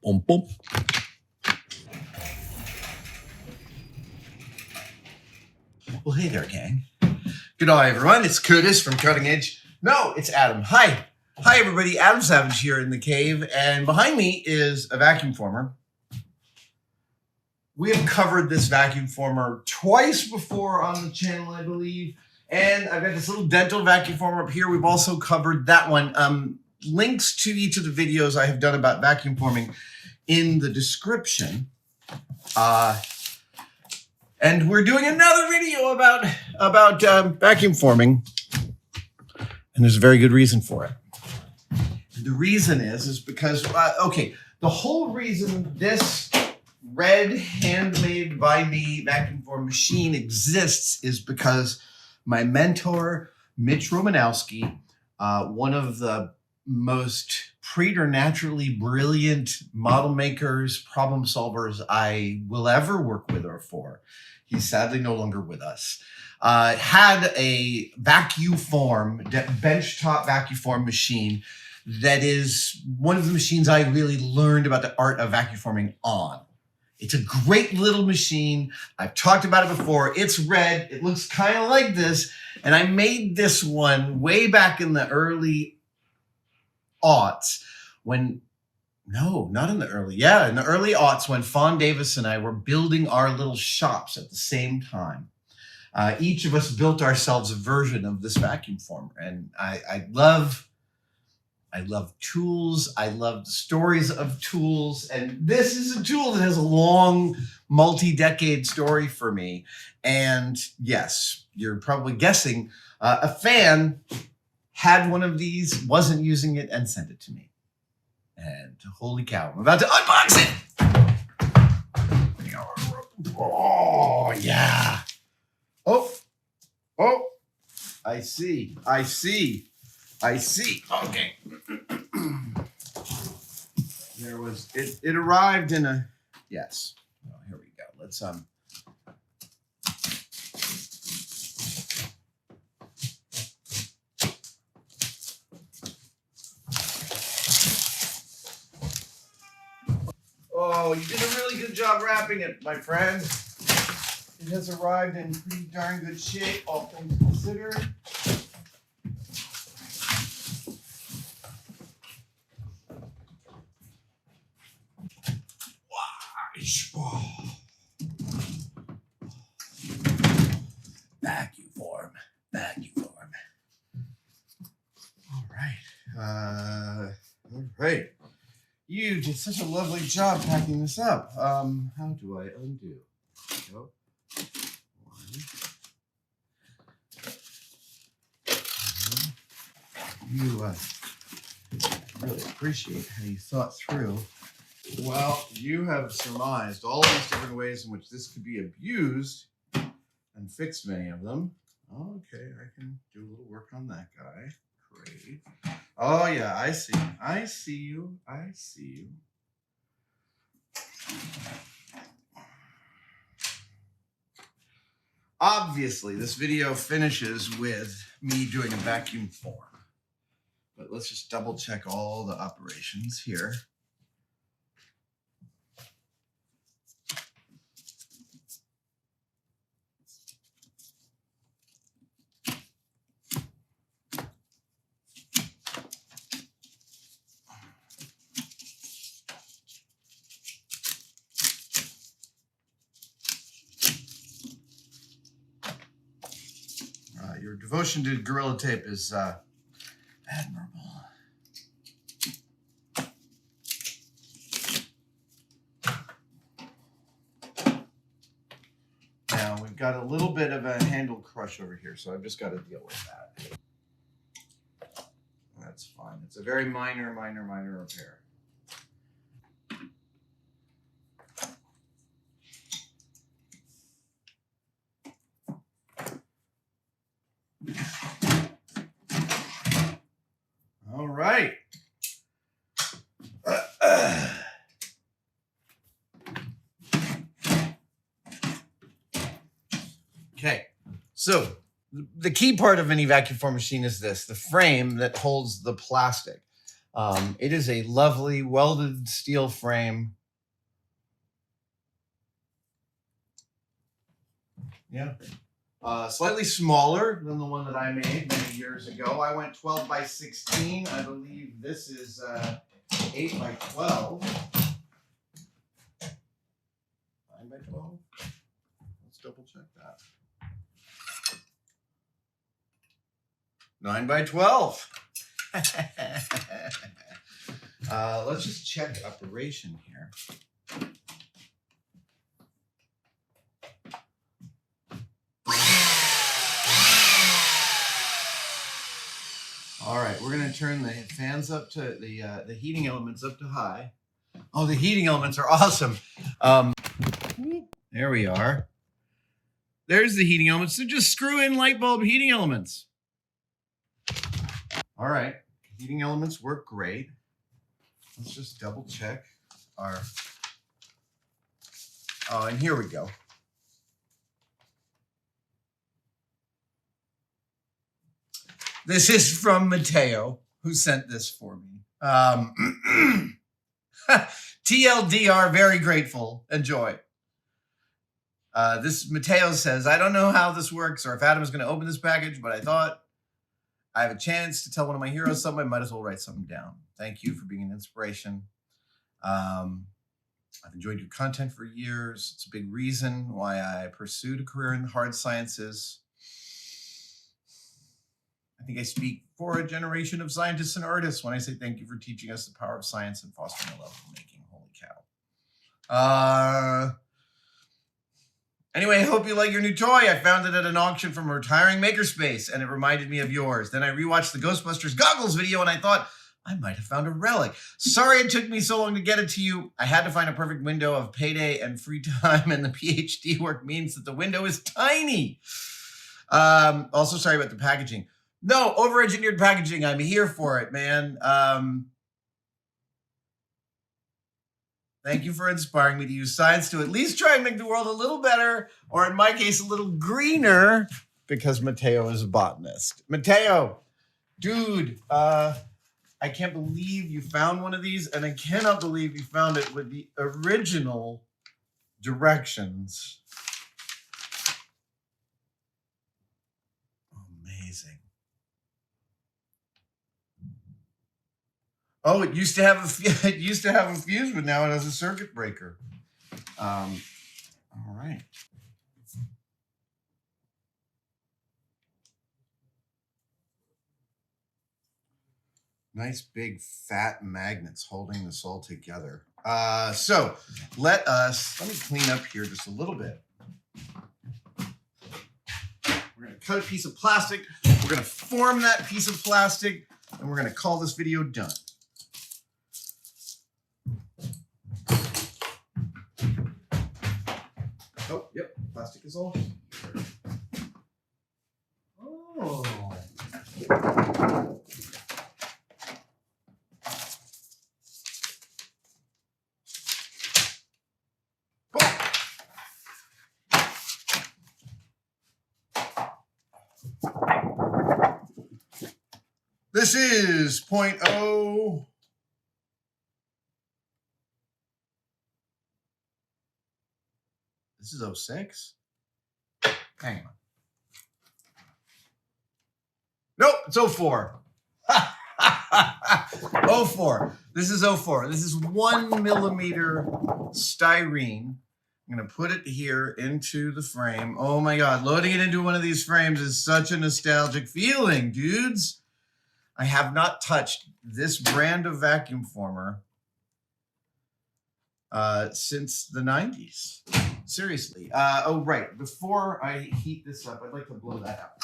Boom, boom. Well, hey there, gang. Good day, everyone. It's Curtis from Cutting Edge. No, it's Adam. Hi. Hi, everybody. Adam Savage here in the cave. And behind me is a vacuum former. We have covered this vacuum former twice before on the channel, I believe. And I've got this little dental vacuum former up here. We've also covered that one. Links to each of the videos I have done about vacuum forming in the description. And we're doing another video about vacuum forming. And there's a very good reason for it. The reason is because, the whole reason this red handmade by me vacuum form machine exists is because my mentor, Mitch Romanowski, one of the most preternaturally brilliant model makers, problem solvers I will ever work with or for. He's sadly no longer with us. Had a Vac-U-Form, benchtop Vac-U-Form machine that is one of the machines I really learned about the art of vacuum forming on. It's a great little machine. I've talked about it before. It's red. It looks kind of like this. And I made this one way back in the early aughts in the early aughts when Fawn Davis and I were building our little shops at the same time. Each of us built ourselves a version of this vacuum former. And I love tools. I love the stories of tools. And this is a tool that has a long, multi-decade story for me. And yes, you're probably guessing a fan had one of these, wasn't using it, and sent it to me. And holy cow, I'm about to unbox it. Oh, yeah. Oh, I see. Okay. It arrived in a, yes. Oh, here we go. Let's, oh, you did a really good job wrapping it, my friend. It has arrived in pretty darn good shape, all things considered. Vac-U-Form. All right. You did such a lovely job packing this up. How do I undo? Go. You really appreciate how you thought through. Well, you have surmised all these different ways in which this could be abused and fixed many of them. Okay, I can do a little work on that guy. Great. Oh, yeah, I see you. Obviously, this video finishes with me doing a vacuum form. But let's just double check all the operations here. Your devotion to Gorilla Tape is admirable. Now we've got a little bit of a handle crush over here, so I've just got to deal with that. That's fine. It's a very minor repair. All right. Okay. So the key part of any vacuum form machine is this, the frame that holds the plastic. It is a lovely welded steel frame. Yeah. Slightly smaller than the one that I made many years ago. I went 12 by 16. I believe this is 8 by 12. 9 by 12. Let's double check that. 9 by 12. Let's just check operation here. All right, we're going to turn the fans up to the heating elements up to high. Oh, the heating elements are awesome. There we are. There's the heating elements. So just screw in light bulb heating elements. All right, heating elements work great. Let's just double check our. Oh, and here we go. This is from Mateo, who sent this for me. TLDR, very grateful. Enjoy. This Mateo says, I don't know how this works or if Adam is going to open this package, but I thought I have a chance to tell one of my heroes something. I might as well write something down. Thank you for being an inspiration. I've enjoyed your content for years. It's a big reason why I pursued a career in the hard sciences. I think I speak for a generation of scientists and artists when I say thank you for teaching us the power of science and fostering a love of making. Holy cow. Anyway, I hope you like your new toy. I found it at an auction from a retiring makerspace, and it reminded me of yours. Then I rewatched the Ghostbusters goggles video, and I thought I might have found a relic. Sorry it took me so long to get it to you. I had to find a perfect window of payday and free time, and the PhD work means that the window is tiny. Also, sorry about the packaging. No, over-engineered packaging. I'm here for it, man. Thank you for inspiring me to use science to at least try and make the world a little better, or in my case, a little greener, because Mateo is a botanist. Mateo, dude, I can't believe you found one of these, and I cannot believe you found it with the original directions. Amazing. Oh, it used to have a fuse, but now it has a circuit breaker. All right. Nice big fat magnets holding this all together. So let me clean up here just a little bit. We're going to cut a piece of plastic. We're going to form that piece of plastic, and we're going to call this video done. Oh, yep, plastic is all here. Oh. This is 0.0. This is 06? Hang on. Nope, it's 04. 04. This is 04. This is 1 millimeter styrene. I'm going to put it here into the frame. Oh my God, loading it into one of these frames is such a nostalgic feeling, dudes. I have not touched this brand of vacuum former since the 90s. Seriously. Oh, right. Before I heat this up, I'd like to blow that out.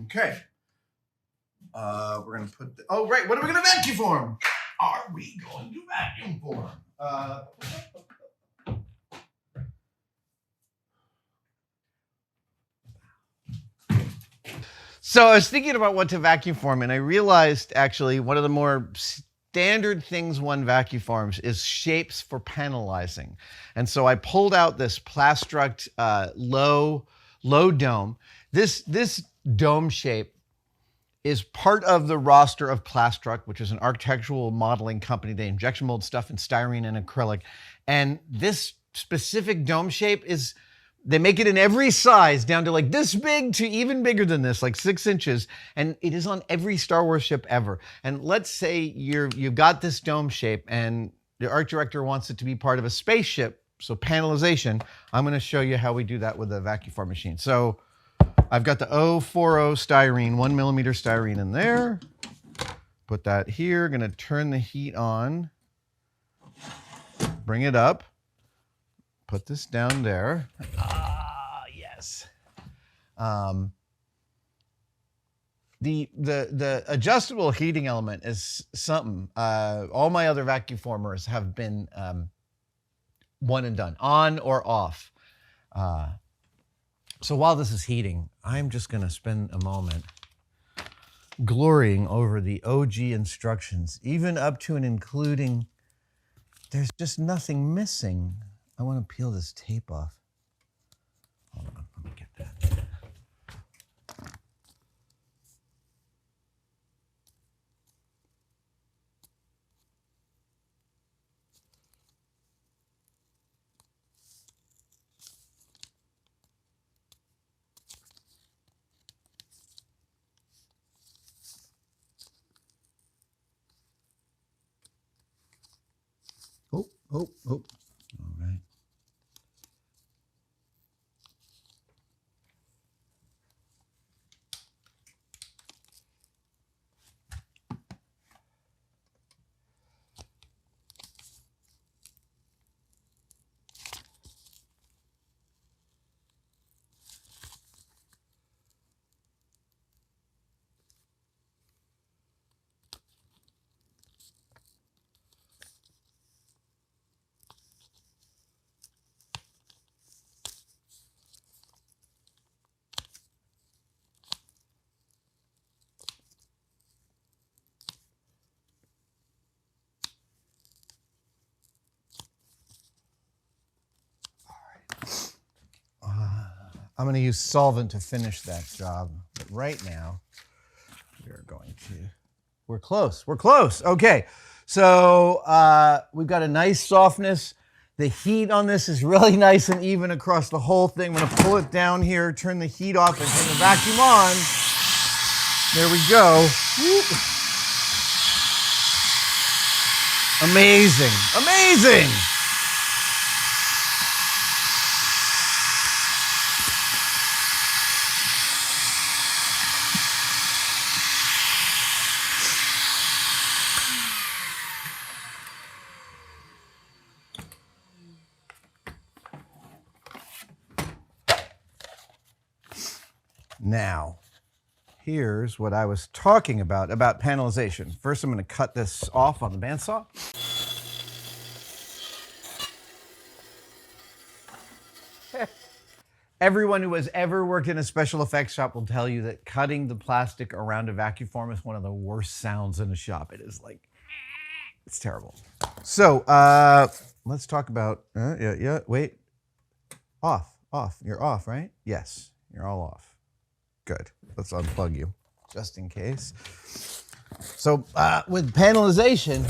Okay. We're going to put the, oh, right. What are we going to vacuum form? Are we going to vacuum form? So I was thinking about what to vacuum form, and I realized actually one of the more standard things one Vac-U-Forms is shapes for panelizing. And so I pulled out this Plastruct low dome. This dome shape is part of the roster of Plastruct, which is an architectural modeling company. They injection mold stuff in styrene and acrylic. And this specific dome shape is, they make it in every size, down to like this big to even bigger than this, like 6 inches. And it is on every Star Wars ship ever. And let's say you've got this dome shape and the art director wants it to be part of a spaceship. So panelization, I'm going to show you how we do that with a Vac-U-Form machine. So I've got the 040 styrene, 1 millimeter styrene in there. Put that here, going to turn the heat on. Bring it up. Put this down there. Ah, yes. The adjustable heating element is something. All my other Vac-U-Formers have been one and done, on or off. So while this is heating, I'm just going to spend a moment glorying over the OG instructions, even up to and including, there's just nothing missing. I want to peel this tape off. Hold on, let me get that. Oh. All right. I'm going to use solvent to finish that job. But right now, we're close. Okay. So we've got a nice softness. The heat on this is really nice and even across the whole thing. I'm going to pull it down here, turn the heat off, and turn the vacuum on. There we go. Amazing. Now, here's what I was talking about panelization. First, I'm going to cut this off on the bandsaw. Everyone who has ever worked in a special effects shop will tell you that cutting the plastic around a Vac-U-Form is one of the worst sounds in a shop. It is like, it's terrible. So, let's talk about, wait. Off. You're off, right? Yes, you're all off. Good. Let's unplug you, just in case. So with panelization,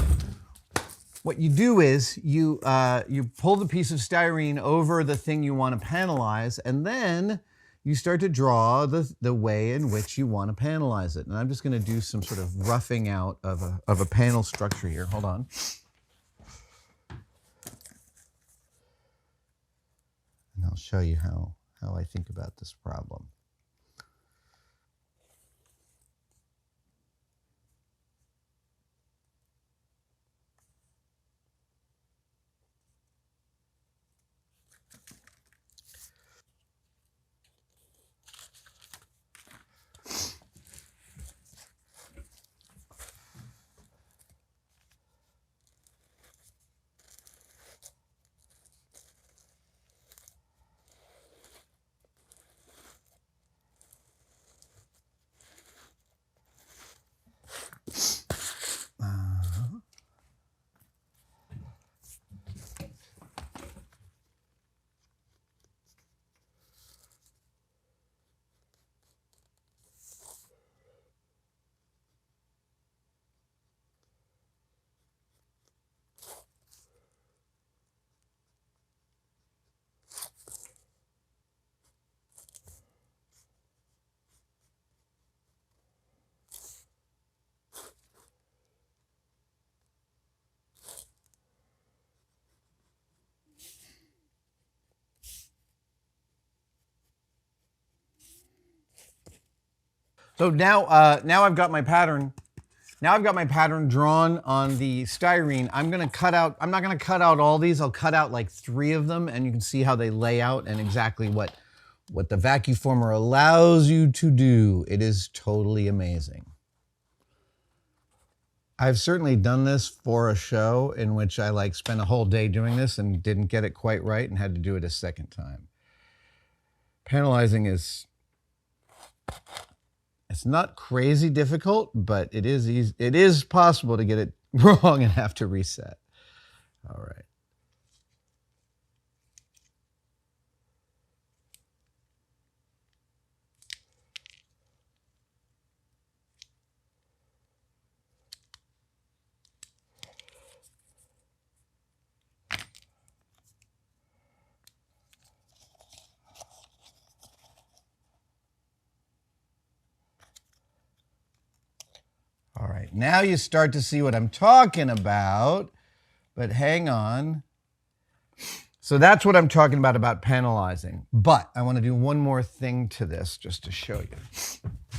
what you do is you pull the piece of styrene over the thing you want to panelize, and then you start to draw the way in which you want to panelize it. And I'm just going to do some sort of roughing out of a panel structure here. Hold on. And I'll show you how I think about this problem. So now I've got my pattern. Now I've got my pattern drawn on the styrene. I'm not gonna cut out all these. I'll cut out like 3 of them, and you can see how they lay out and exactly what the Vac-U-Former allows you to do. It is totally amazing. I've certainly done this for a show in which I like spent a whole day doing this and didn't get it quite right and had to do it a second time. Panelizing is, it's not crazy difficult, but it is easy. It is possible to get it wrong and have to reset. All right. All right, now you start to see what I'm talking about, but hang on. So that's what I'm talking about panelizing. But I want to do one more thing to this just to show you.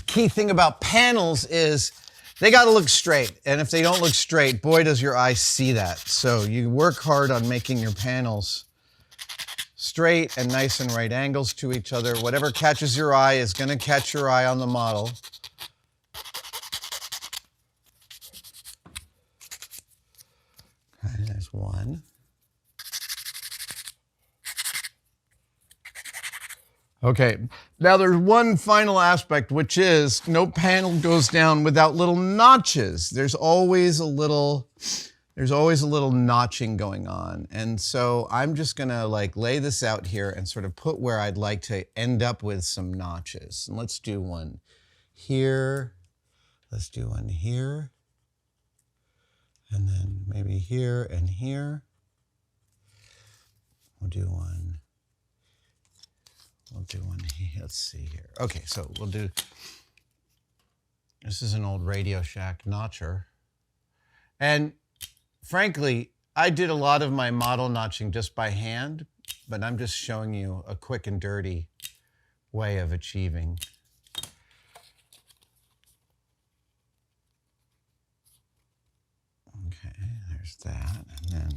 Key thing about panels is they got to look straight. And if they don't look straight, boy, does your eye see that. So you work hard on making your panels straight and nice and right angles to each other. Whatever catches your eye is going to catch your eye on the model. Okay, there's one. Okay, now there's one final aspect, which is no panel goes down without little notches. There's always a little notching going on. And so I'm just gonna like lay this out here and sort of put where I'd like to end up with some notches. And let's do one here. Let's do one here. And then maybe here and here. We'll do one here. Let's see here. Okay, so we'll do, this is an old Radio Shack notcher. And frankly, I did a lot of my model notching just by hand, but I'm just showing you a quick and dirty way of achieving. Okay, there's that, and then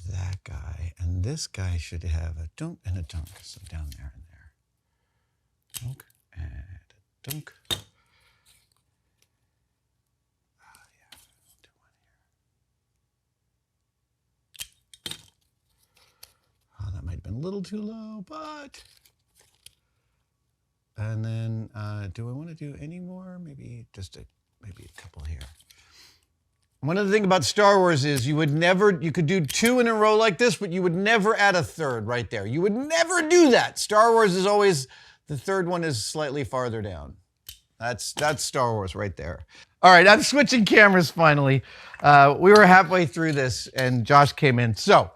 that guy, and this guy should have a dunk and a dunk, so down there and there. Dunk and a dunk. Oh yeah, do one here. Oh, that might have been a little too low, but. And then, do I want to do any more? Maybe just maybe a couple here. One of the things about Star Wars is you could do 2 in a row like this, but you would never add a third right there. You would never do that. Star Wars is always, the third one is slightly farther down. That's Star Wars right there. All right, I'm switching cameras finally. We were halfway through this and Josh came in. So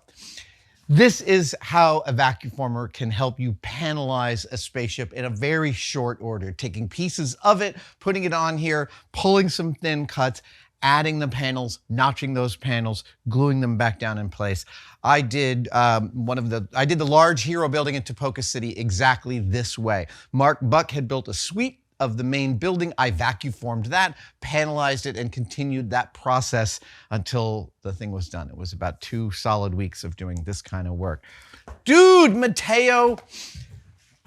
this is how a Vac-U-Former can help you panelize a spaceship in a very short order, taking pieces of it, putting it on here, pulling some thin cuts, adding the panels, notching those panels, gluing them back down in place. I did the large hero building in Topeka City exactly this way. Mark Buck had built a suite of the main building. I Vac-U-Formed that, panelized it, and continued that process until the thing was done. It was about 2 solid weeks of doing this kind of work. Dude, Mateo,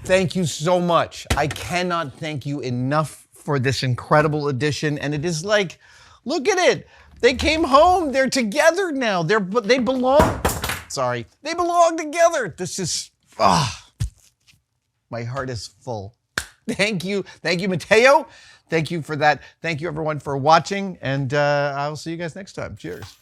thank you so much. I cannot thank you enough for this incredible edition. And it is like, look at it. They came home. They're together now. They belong. Sorry. They belong together. This is, my heart is full. Thank you. Thank you, Mateo. Thank you for that. Thank you, everyone, for watching. And I will see you guys next time. Cheers.